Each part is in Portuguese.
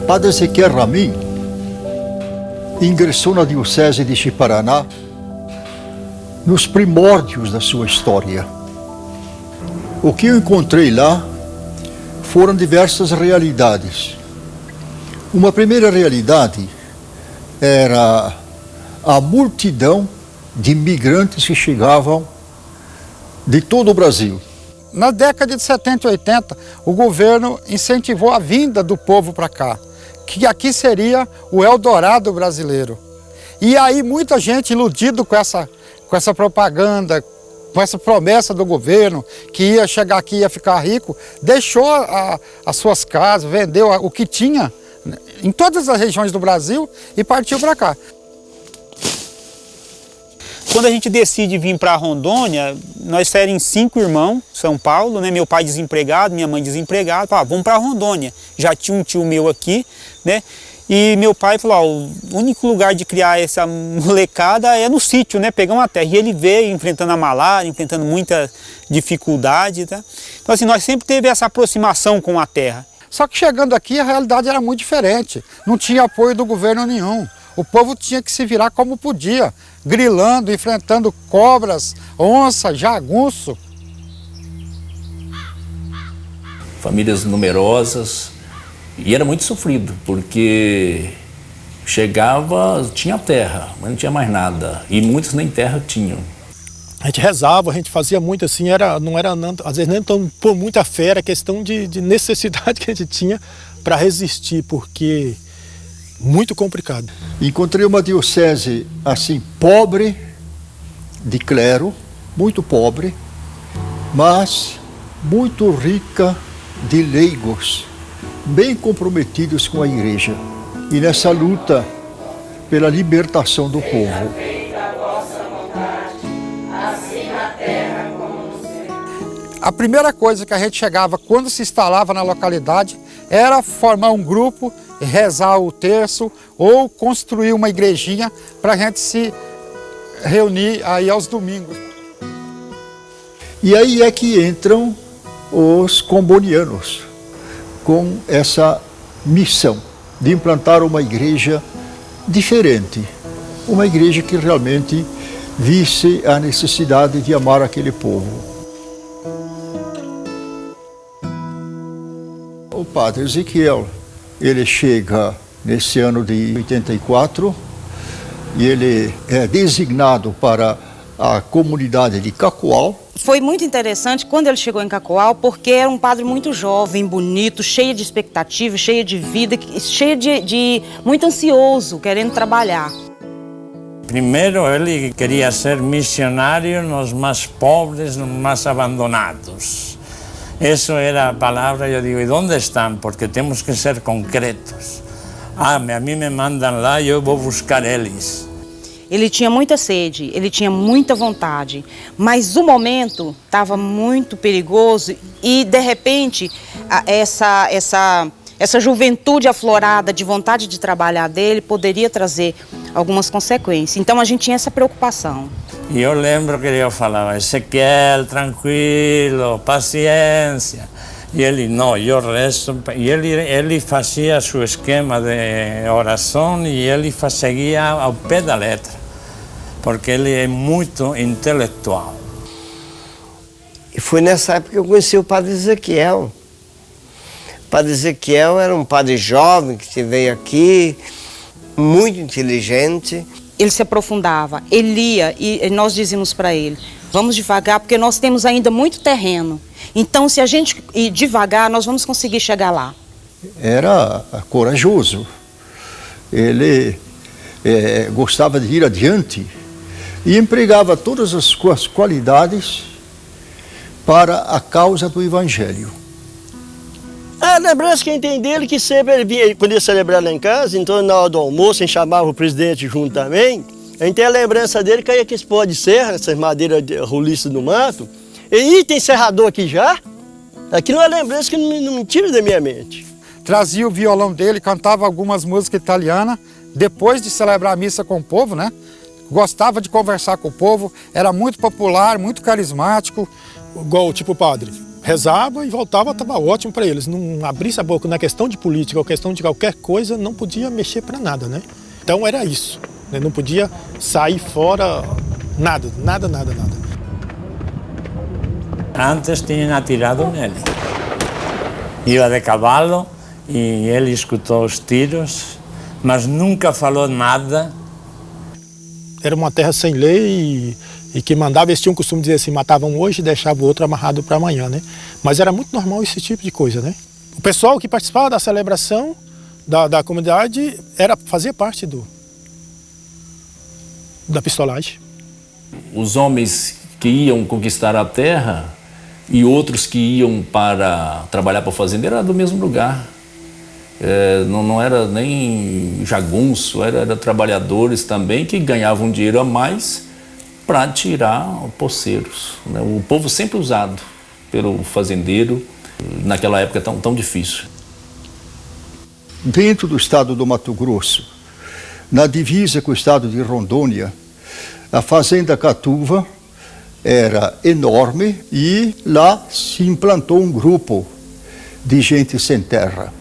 Padre Ezequiel Ramin ingressou na Diocese de Ji-Paraná nos primórdios da sua história. O que eu encontrei lá foram diversas realidades. Uma primeira realidade era a multidão de imigrantes que chegavam de todo o Brasil. Na década de 70 e 80, o governo incentivou a vinda do povo para cá, que aqui seria o Eldorado brasileiro. E aí muita gente iludida com essa propaganda, com essa promessa do governo, que ia chegar aqui e ia ficar rico, deixou as suas casas, vendeu o que tinha em todas as regiões do Brasil e partiu para cá. Quando a gente decide vir para Rondônia, nós éramos 5 irmãos, São Paulo, né? Meu pai desempregado, minha mãe desempregada, vamos para Rondônia. Já tinha um tio meu aqui, né? E meu pai falou, o único lugar de criar essa molecada é no sítio, né? Pegar uma terra. E ele veio enfrentando a malária, enfrentando muita dificuldade, tá? Então assim, nós sempre teve essa aproximação com a terra. Só que chegando aqui a realidade era muito diferente, não tinha apoio do governo nenhum. O povo tinha que se virar como podia, grilando, enfrentando cobras, onça, jagunço. Famílias numerosas, e era muito sofrido, porque chegava, tinha terra, mas não tinha mais nada, e muitos nem terra tinham. A gente rezava, a gente fazia muito assim, não era às vezes nem tão por muita fé, era questão de necessidade que a gente tinha para resistir, porque muito complicado. Encontrei uma diocese assim pobre de clero, muito pobre, mas muito rica de leigos, bem comprometidos com a igreja. E nessa luta pela libertação do povo. A primeira coisa que a gente chegava quando se instalava na localidade era formar um grupo, rezar o terço ou construir uma igrejinha para a gente se reunir aí aos domingos. E aí é que entram os combonianos com essa missão de implantar uma igreja diferente, uma igreja que realmente visse a necessidade de amar aquele povo. O padre Ezequiel, ele chega nesse ano de 84 e ele é designado para a comunidade de Cacoal. Foi muito interessante quando ele chegou em Cacoal, porque era um padre muito jovem, bonito, cheio de expectativa, cheio de vida, cheio de muito ansioso, querendo trabalhar. Primeiro, ele queria ser missionário nos mais pobres, nos mais abandonados. Essa era a palavra, eu digo, e onde estão? Porque temos que ser concretos. A mim me mandam lá e eu vou buscar eles. Ele tinha muita sede, ele tinha muita vontade, mas o momento estava muito perigoso e, de repente, essa juventude aflorada de vontade de trabalhar dele poderia trazer algumas consequências. Então, a gente tinha essa preocupação. E eu lembro que eu falava, Ezequiel, tranquilo, paciência. E ele, não, eu rezo. E ele fazia seu esquema de oração e ele seguia ao pé da letra, porque ele é muito intelectual. E foi nessa época que eu conheci o padre Ezequiel. O padre Ezequiel era um padre jovem que veio aqui, muito inteligente. Ele se aprofundava, ele lia e nós dizíamos para ele, vamos devagar porque nós temos ainda muito terreno. Então, se a gente ir devagar, nós vamos conseguir chegar lá. Era corajoso. Ele gostava de ir adiante e empregava todas as suas qualidades para a causa do Evangelho. A lembrança que tem dele é que sempre ele vinha, podia celebrar lá em casa, então na hora do almoço, a gente chamava o presidente junto também. A gente tem a lembrança dele que aí aqueles pó de serra, essas madeiras roliças do mato. E tem serrador aqui já? Aquilo é uma lembrança que não me tira da minha mente. Trazia o violão dele, cantava algumas músicas italianas, depois de celebrar a missa com o povo, né? Gostava de conversar com o povo, era muito popular, muito carismático. Igual tipo padre, rezava e voltava, estava ótimo para eles. Não abrisse a boca na questão de política ou questão de qualquer coisa, não podia mexer para nada, né? Então era isso, né? Não podia sair fora, nada. Antes tinham atirado nele. Ia de cavalo e ele escutou os tiros, mas nunca falou nada. Era uma terra sem lei e quem mandava, eles tinham o costume de dizer assim, matavam hoje e deixavam o outro amarrado para amanhã, né? Mas era muito normal esse tipo de coisa, né? O pessoal que participava da celebração da comunidade fazia parte da pistolagem. Os homens que iam conquistar a terra e outros que iam para trabalhar para o fazendeiro era do mesmo lugar. Não era nem jagunço, era trabalhadores também que ganhavam dinheiro a mais para tirar poceiros, né? O povo sempre usado pelo fazendeiro naquela época tão difícil. Dentro do estado do Mato Grosso, na divisa com o estado de Rondônia, a fazenda Catuva era enorme e lá se implantou um grupo de gente sem terra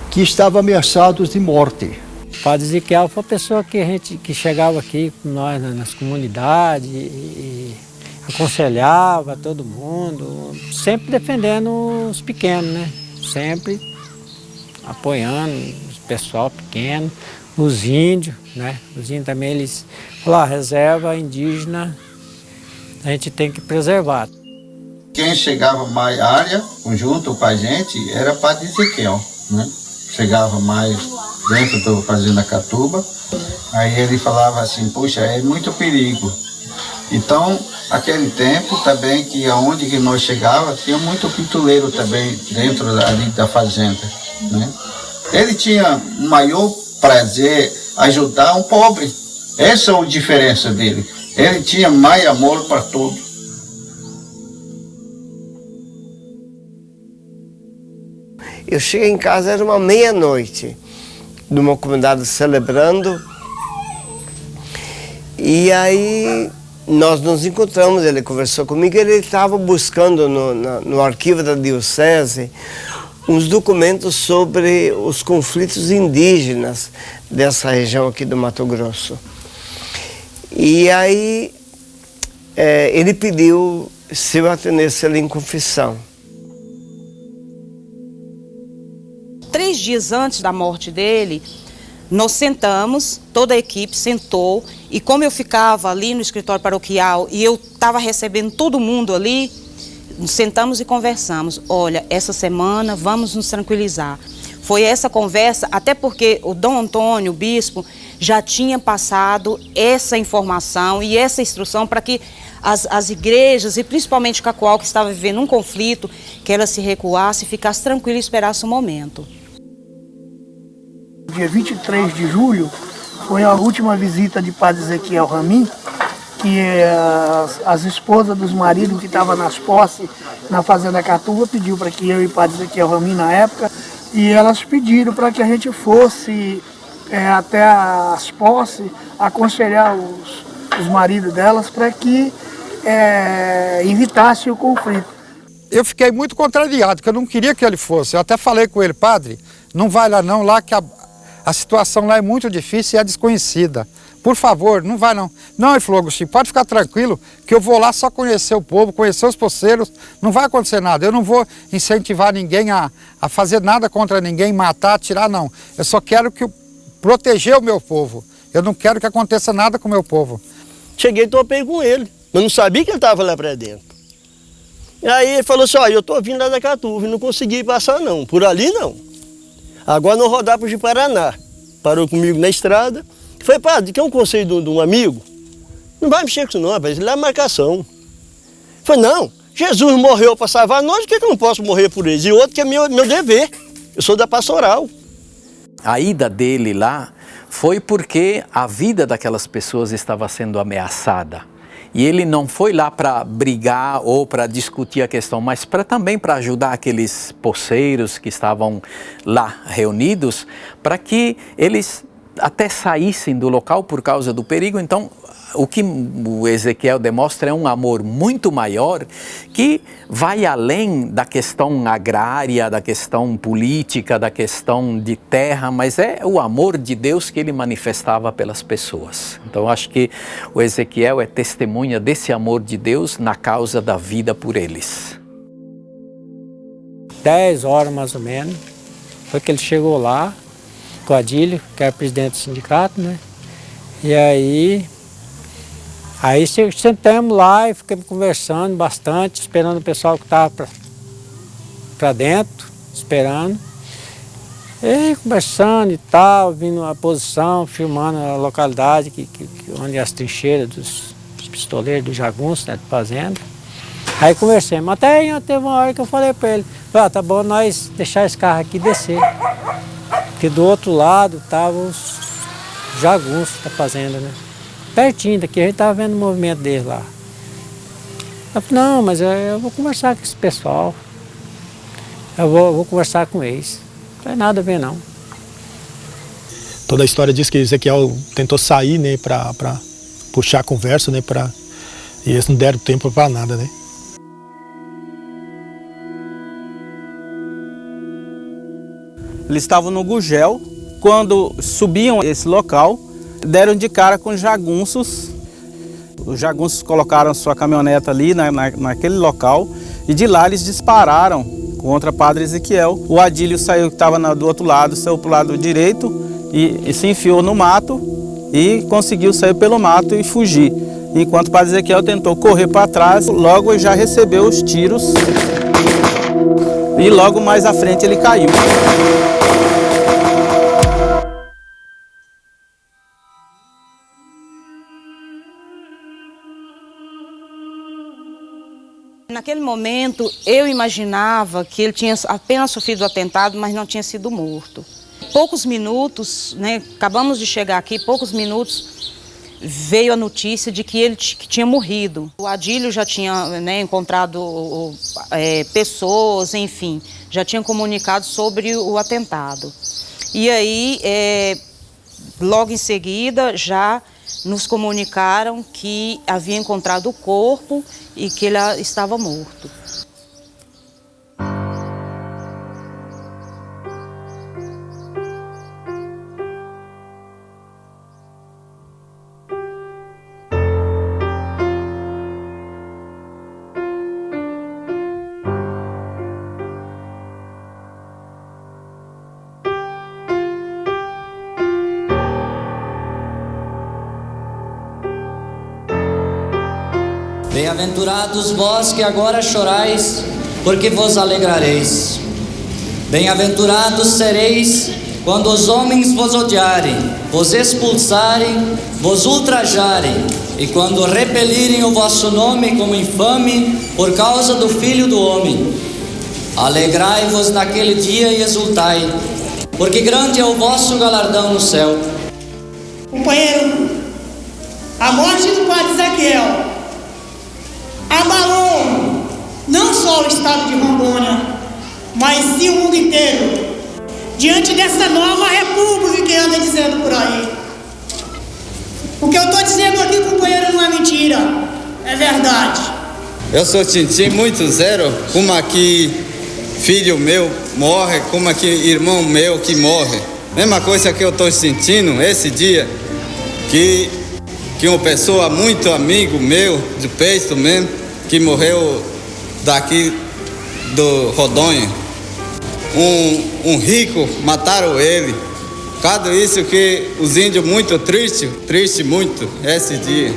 que estava ameaçados de morte. O padre Ezequiel foi a pessoa que chegava aqui com nós nas comunidades e aconselhava todo mundo, sempre defendendo os pequenos, né? Sempre apoiando o pessoal pequeno, os índios, né? Os índios também, eles falaram, a reserva indígena a gente tem que preservar. Quem chegava mais à área, junto com a gente, era o padre Ezequiel, né? Chegava mais dentro da fazenda Catuba, aí ele falava assim, puxa, é muito perigo. Então, aquele tempo também, que aonde que nós chegava, tinha muito pituleiro também dentro ali da fazenda, né? Ele tinha o maior prazer ajudar um pobre. Essa é a diferença dele. Ele tinha mais amor para todos. Eu cheguei em casa, era uma meia-noite, de uma comunidade celebrando. E aí nós nos encontramos, ele conversou comigo, ele estava buscando no arquivo da diocese uns documentos sobre os conflitos indígenas dessa região aqui do Mato Grosso. E aí ele pediu se eu atendesse ele em confissão. 3 dias antes da morte dele, nós sentamos, toda a equipe sentou, e como eu ficava ali no escritório paroquial e eu estava recebendo todo mundo ali, sentamos e conversamos. Olha, essa semana vamos nos tranquilizar. Foi essa conversa, até porque o Dom Antônio, o bispo, já tinha passado essa informação e essa instrução para que as igrejas, e principalmente Cacoal, que estava vivendo um conflito, que ela se recuasse, ficasse tranquila e esperasse o momento. Dia 23 de julho foi a última visita de padre Ezequiel Ramin, que as esposas dos maridos que estavam nas posses na fazenda Catuva pediu para que eu e padre Ezequiel Ramin na época, e elas pediram para que a gente fosse até as posses aconselhar os maridos delas para que evitasse o conflito. Eu fiquei muito contrariado, porque eu não queria que ele fosse. Eu até falei com ele, padre, não vai lá não, lá que a situação lá é muito difícil e é desconhecida. Por favor, não vai não. Não, ele falou, Agostinho, pode ficar tranquilo, que eu vou lá só conhecer o povo, conhecer os poceiros, não vai acontecer nada. Eu não vou incentivar ninguém a fazer nada contra ninguém, matar, atirar, não. Eu só quero proteger o meu povo. Eu não quero que aconteça nada com o meu povo. Cheguei e topei com ele, mas não sabia que ele estava lá para dentro. E aí ele falou assim, ó, eu estou vindo lá da Catuva e não consegui passar não, por ali não. Agora não rodar para o Paraná. Parou comigo na estrada. Falei, padre, quer um conselho de um amigo? Não vai mexer com isso não, rapaz, isso lá é marcação. Falei, não, Jesus morreu para salvar nós, por que eu não posso morrer por eles? E outro que é meu dever, eu sou da pastoral. A ida dele lá foi porque a vida daquelas pessoas estava sendo ameaçada. E ele não foi lá para brigar ou para discutir a questão, mas também para ajudar aqueles poceiros que estavam lá reunidos, para que eles até saíssem do local por causa do perigo. Então, o que o Ezequiel demonstra é um amor muito maior que vai além da questão agrária, da questão política, da questão de terra, mas é o amor de Deus que ele manifestava pelas pessoas. Então acho que o Ezequiel é testemunha desse amor de Deus na causa da vida por eles. 10 horas mais ou menos, foi que ele chegou lá, com o Adílio, que era presidente do sindicato, né? E aí sentamos lá e ficamos conversando bastante, esperando o pessoal que estava para dentro, esperando. E conversando e tal, vindo a posição, filmando a localidade onde as trincheiras dos pistoleiros, dos jagunços, né, de fazenda. Aí conversamos. Até teve uma hora que eu falei para ele, tá bom nós deixar esse carro aqui e descer. Porque do outro lado estavam os jagunços da fazenda, né? Pertinho daqui, a gente estava vendo o movimento deles lá. Eu falei, não, mas eu vou conversar com esse pessoal. Eu vou conversar com eles. Não tem nada a ver, não. Toda a história diz que Ezequiel tentou sair, né, para puxar a conversa, né, e eles não deram tempo para nada, né. Eles estavam no Gugel, quando subiam esse local, deram de cara com jagunços. Os jagunços colocaram sua caminhoneta ali naquele local e de lá eles dispararam contra Padre Ezequiel. O Adílio saiu, que estava do outro lado, saiu para o lado direito e se enfiou no mato e conseguiu sair pelo mato e fugir. Enquanto o Padre Ezequiel tentou correr para trás, logo já recebeu os tiros e logo mais à frente ele caiu. Naquele momento, eu imaginava que ele tinha apenas sofrido o atentado, mas não tinha sido morto. Poucos minutos, né, acabamos de chegar aqui, poucos minutos, veio a notícia de que ele tinha morrido. O Adílio já tinha, né, encontrado pessoas, enfim, já tinha comunicado sobre o atentado. E aí, logo em seguida, já nos comunicaram que havia encontrado o corpo e que ele estava morto. Bem-aventurados vós que agora chorais, porque vos alegrareis. Bem-aventurados sereis quando os homens vos odiarem, vos expulsarem, vos ultrajarem, e quando repelirem o vosso nome como infame por causa do Filho do Homem. Alegrai-vos naquele dia e exultai, porque grande é o vosso galardão no céu. Companheiro, a morte do Padre Ezequiel abalou não só o estado de Rondônia, mas sim o mundo inteiro, diante dessa nova república que anda dizendo por aí. O que eu estou dizendo aqui, companheiro, não é mentira, é verdade. Eu sou Tintim muito zero, como aqui filho meu morre, como aqui irmão meu que morre. Mesma coisa que eu estou sentindo esse dia, que uma pessoa muito amigo meu, de peito mesmo, que morreu daqui do Rondônia. Um rico, mataram ele. Cada isso que os índios muito triste muito esse dia.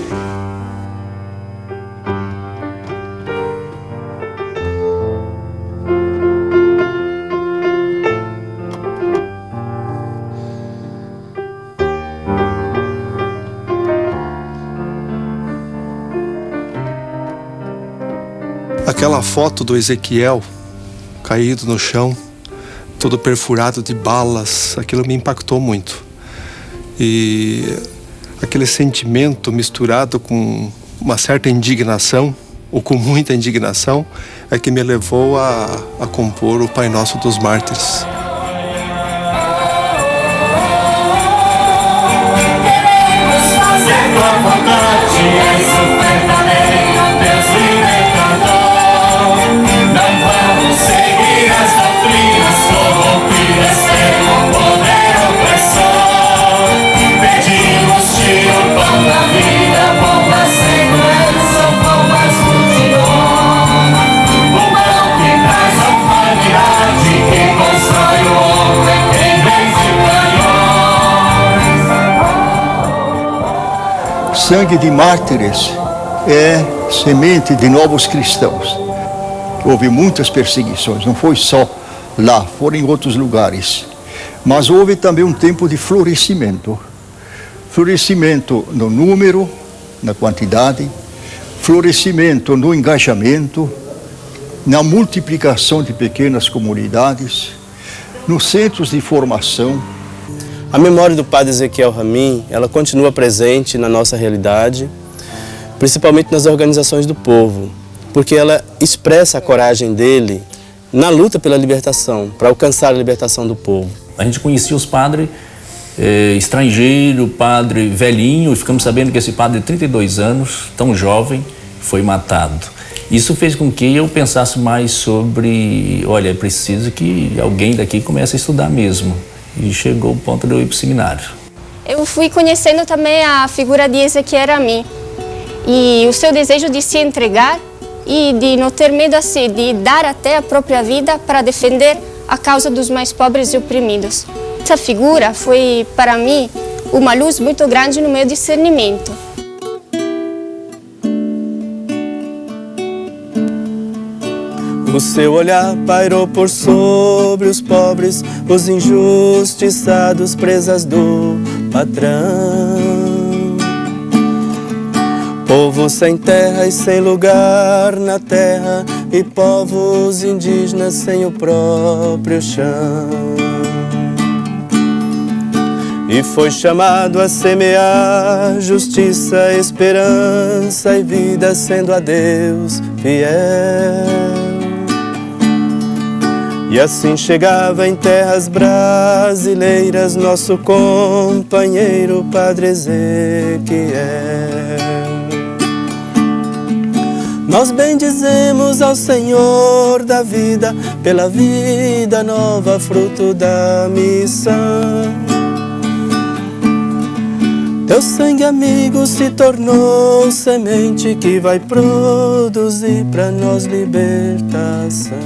Aquela foto do Ezequiel caído no chão, todo perfurado de balas, aquilo me impactou muito. E aquele sentimento misturado com uma certa indignação, ou com muita indignação, é que me levou a compor o Pai Nosso dos Mártires. Sangue de mártires é semente de novos cristãos. Houve muitas perseguições, não foi só lá, foram em outros lugares. Mas houve também um tempo de florescimento. Florescimento no número, na quantidade, florescimento no engajamento, na multiplicação de pequenas comunidades, nos centros de formação. A memória do padre Ezequiel Ramin, ela continua presente na nossa realidade, principalmente nas organizações do povo, porque ela expressa a coragem dele na luta pela libertação, para alcançar a libertação do povo. A gente conhecia os padres estrangeiro, padre velhinho, e ficamos sabendo que esse padre de 32 anos, tão jovem, foi matado. Isso fez com que eu pensasse mais sobre, olha, é preciso que alguém daqui comece a estudar mesmo. E chegou o ponto de eu ir para o seminário. Eu fui conhecendo também a figura de Ezequiel Ramin e o seu desejo de se entregar e de não ter medo assim, de dar até a própria vida para defender a causa dos mais pobres e oprimidos. Essa figura foi, para mim, uma luz muito grande no meu discernimento. O seu olhar pairou por sobre os pobres, os injustiçados, presas do patrão. Povo sem terra e sem lugar na terra, e povos indígenas sem o próprio chão. E foi chamado a semear justiça, esperança e vida, sendo a Deus fiel. E assim chegava em terras brasileiras nosso companheiro Padre Ezequiel. Nós bendizemos ao Senhor da vida, pela vida nova, fruto da missão. Teu sangue amigo se tornou semente que vai produzir para nós libertação.